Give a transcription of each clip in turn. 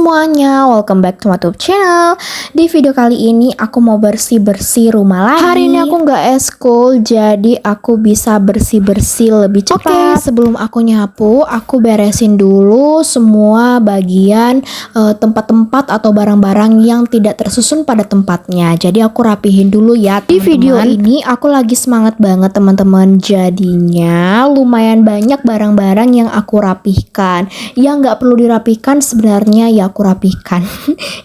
semuanya, welcome back to my YouTube channel. Di video kali ini aku mau bersih-bersih rumah lagi. Hari ini aku nggak eskul, jadi aku bisa bersih-bersih lebih cepat. Oke, sebelum aku nyapu, aku beresin dulu semua bagian tempat-tempat atau barang-barang yang tidak tersusun pada tempatnya. Jadi aku rapihin dulu ya, teman-teman. Di video ini aku lagi semangat banget teman-teman. Jadinya lumayan banyak barang-barang yang aku rapihkan. Yang nggak perlu dirapihkan sebenarnya ya aku rapihkan.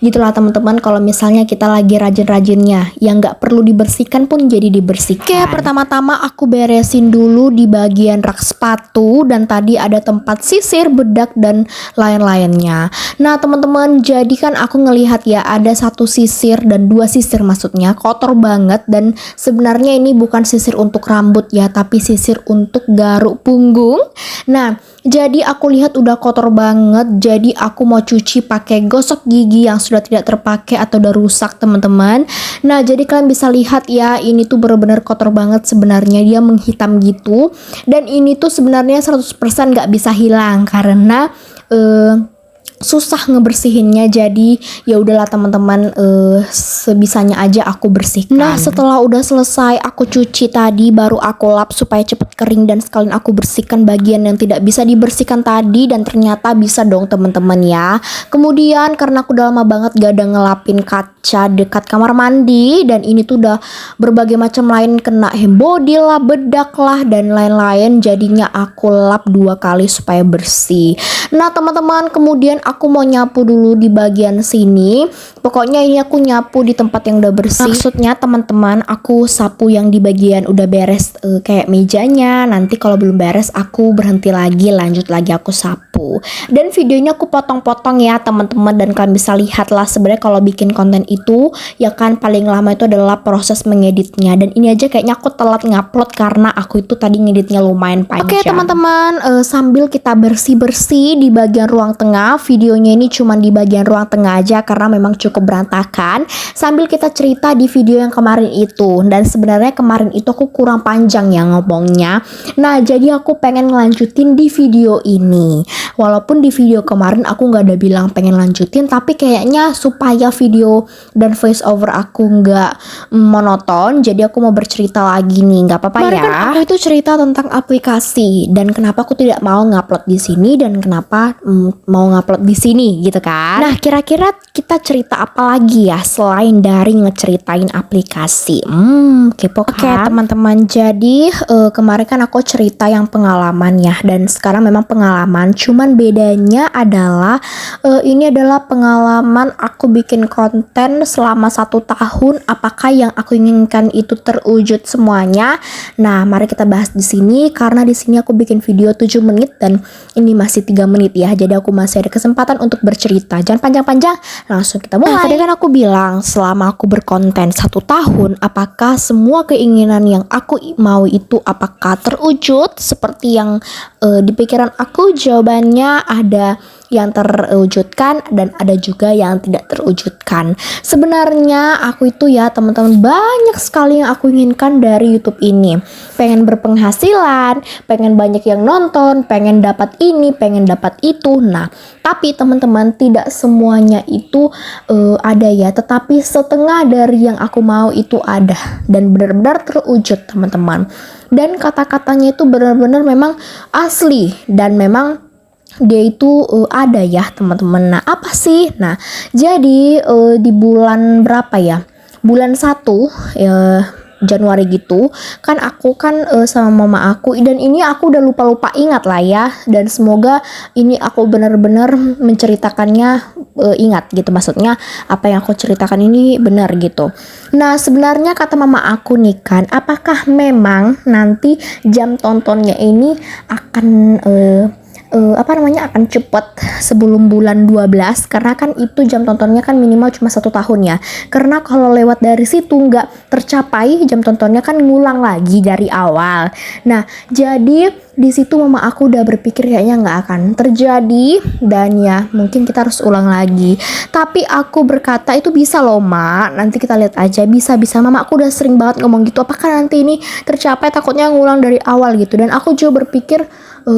Gitulah teman-teman, kalau misalnya kita lagi rajin-rajinnya yang nggak perlu dibersihkan pun jadi dibersihkan. Oke, pertama-tama aku beresin dulu di bagian rak sepatu, dan tadi ada tempat sisir, bedak, dan lain-lainnya. Nah teman-teman, jadi kan aku ngelihat ya ada satu sisir dan dua sisir, maksudnya kotor banget, dan sebenarnya ini bukan sisir untuk rambut ya, tapi sisir untuk garuk punggung. Nah jadi aku lihat udah kotor banget, jadi aku mau cuci pakai gosok gigi yang sudah tidak terpakai atau udah rusak teman-teman. Nah jadi kalian bisa lihat ya, ini tuh bener-bener kotor banget sebenarnya, dia menghitam gitu. Dan ini tuh sebenarnya 100% gak bisa hilang karena susah ngebersihinnya. Jadi ya udahlah teman-teman, sebisanya aja aku bersihkan. Nah setelah udah selesai aku cuci tadi, baru aku lap supaya cepet kering, dan sekalian aku bersihkan bagian yang tidak bisa dibersihkan tadi, dan ternyata bisa dong teman-teman ya. Kemudian karena aku udah lama banget gak ada ngelapin kaca dekat kamar mandi, dan ini tuh udah berbagai macam lain, kena hembody lah, bedak lah, dan lain-lain, jadinya aku lap 2 kali supaya bersih. Nah teman-teman, kemudian aku mau nyapu dulu di bagian sini. Pokoknya ini aku nyapu di tempat yang udah bersih. Maksudnya teman-teman, aku sapu yang di bagian udah beres, kayak mejanya. Nanti kalau belum beres aku berhenti lagi, lanjut lagi aku sapu. Dan videonya aku potong-potong ya teman-teman, dan kalian bisa lihat lah sebenarnya kalau bikin konten itu ya kan paling lama itu adalah proses mengeditnya. Dan ini aja kayaknya aku telat ngupload karena aku itu tadi ngeditnya lumayan panjang. Oke teman-teman, sambil kita bersih-bersih di bagian ruang tengah, videonya ini cuma di bagian ruang tengah aja karena memang cukup berantakan. Sambil kita cerita di video yang kemarin itu, dan sebenarnya kemarin itu aku kurang panjang ya ngomongnya. Nah jadi aku pengen ngelanjutin di video ini. Walaupun di video kemarin aku nggak ada bilang pengen lanjutin, tapi kayaknya supaya video dan voice over aku nggak monoton, jadi aku mau bercerita lagi nih, nggak apa-apa ya. Kan aku itu cerita tentang aplikasi dan kenapa aku tidak mau ngupload di sini dan kenapa mau ngupload di sini gitu kan. Nah kira-kira kita cerita apa lagi ya selain dari ngeceritain aplikasi? Kepo kan? Oke teman-teman, jadi kemarin kan aku cerita yang pengalaman ya, dan sekarang memang pengalaman, cuman bedanya adalah ini adalah pengalaman aku bikin konten selama 1 tahun. Apakah yang aku inginkan itu terwujud semuanya? Nah mari kita bahas di sini, karena di sini aku bikin video 7 menit dan ini masih 3 menit ya, jadi aku masih ada kesempatan untuk bercerita. Jangan panjang-panjang, langsung kita mulai. Nah, tadi kan aku bilang selama aku berkonten 1 tahun, apakah semua keinginan yang aku mau itu apakah terwujud seperti yang di pikiran aku? Jawabannya ada yang terwujudkan dan ada juga yang tidak terwujudkan. Sebenarnya aku itu ya teman-teman, banyak sekali yang aku inginkan dari YouTube ini. Pengen berpenghasilan, pengen banyak yang nonton, pengen dapat ini, pengen dapat itu. Nah tapi teman-teman, tidak semuanya itu ada ya, tetapi setengah dari yang aku mau itu ada dan benar-benar terwujud teman-teman. Dan kata-katanya itu benar-benar memang asli dan memang dia itu ada ya teman-teman. Nah apa sih? Nah jadi di bulan berapa ya? Bulan 1 Januari gitu kan, aku kan sama mama aku, dan ini aku udah lupa-lupa ingat lah ya, dan semoga ini aku benar-benar menceritakannya ingat gitu, maksudnya apa yang aku ceritakan ini benar gitu. Nah sebenarnya kata mama aku nih kan, apakah memang nanti jam tontonnya ini akan akan cepet sebelum bulan 12, karena kan itu jam tontonnya kan minimal cuma 1 tahun ya, karena kalau lewat dari situ nggak tercapai jam tontonnya kan ngulang lagi dari awal. Nah jadi di situ mama aku udah berpikir kayaknya nggak akan terjadi, dan ya mungkin kita harus ulang lagi. Tapi aku berkata itu bisa loh mak, nanti kita lihat aja, bisa. Mama aku udah sering banget ngomong gitu, apakah nanti ini tercapai, takutnya ngulang dari awal gitu. Dan aku juga berpikir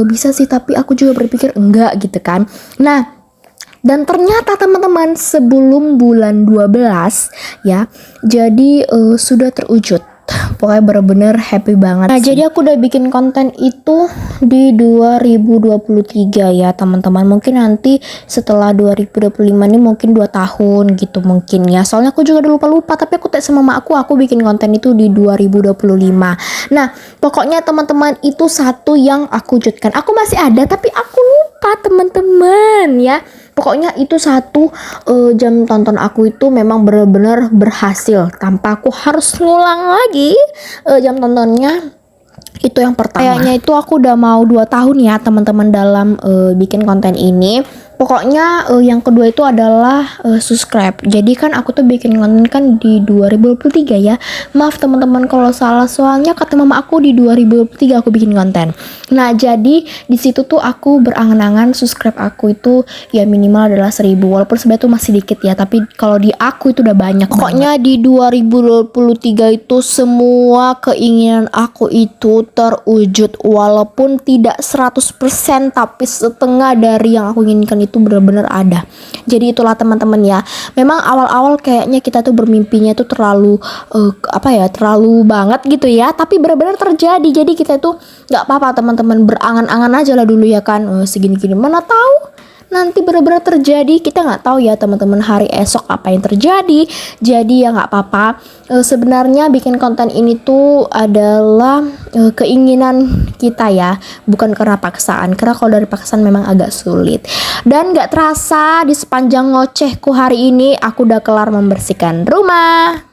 bisa sih, tapi aku juga berpikir enggak gitu kan. Nah Dan ternyata teman-teman sebelum bulan 12 ya, jadi sudah terwujud. Pokoknya bener-bener happy banget sih. Jadi aku udah bikin konten itu di 2023 ya teman-teman. Mungkin nanti setelah 2025 ini mungkin 2 tahun gitu mungkin ya. Soalnya aku juga udah lupa-lupa, tapi aku tes sama mama aku bikin konten itu di 2025. Nah, pokoknya teman-teman itu satu yang aku wujudkan. Aku masih ada tapi aku lupa teman-teman ya. Pokoknya itu satu jam tonton aku itu memang benar-benar berhasil tanpa aku harus ngulang lagi jam tontonnya. Itu yang pertama. Kayaknya itu aku udah mau 2 tahun ya teman-teman dalam bikin konten ini. Pokoknya yang kedua itu adalah subscribe. Jadi kan aku tuh bikin konten kan di 2023 ya. Maaf teman-teman kalau salah, soalnya kata mama aku di 2023 aku bikin konten. Nah, jadi di situ tuh aku berangan-angan subscribe aku itu ya minimal adalah 1000. Walaupun sebenarnya tuh masih dikit ya, tapi kalau di aku itu udah banyak. Pokoknya di 2023 itu semua keinginan aku itu terwujud, walaupun tidak 100% tapi setengah dari yang aku inginkan itu benar-benar ada. Jadi itulah teman-teman ya. Memang awal-awal kayaknya kita tuh bermimpinya tuh terlalu terlalu banget gitu ya, tapi benar-benar terjadi. Jadi kita tuh nggak apa-apa teman-teman, berangan-angan aja lah dulu ya kan, segini-gini mana tahu nanti benar-benar terjadi. Kita nggak tahu ya teman-teman hari esok apa yang terjadi. Jadi ya nggak apa-apa. Sebenarnya bikin konten ini tuh adalah keinginan kita ya, bukan karena paksaan. Karena kalau dari paksaan memang agak sulit. Dan nggak terasa di sepanjang ngocehku hari ini aku udah kelar membersihkan rumah.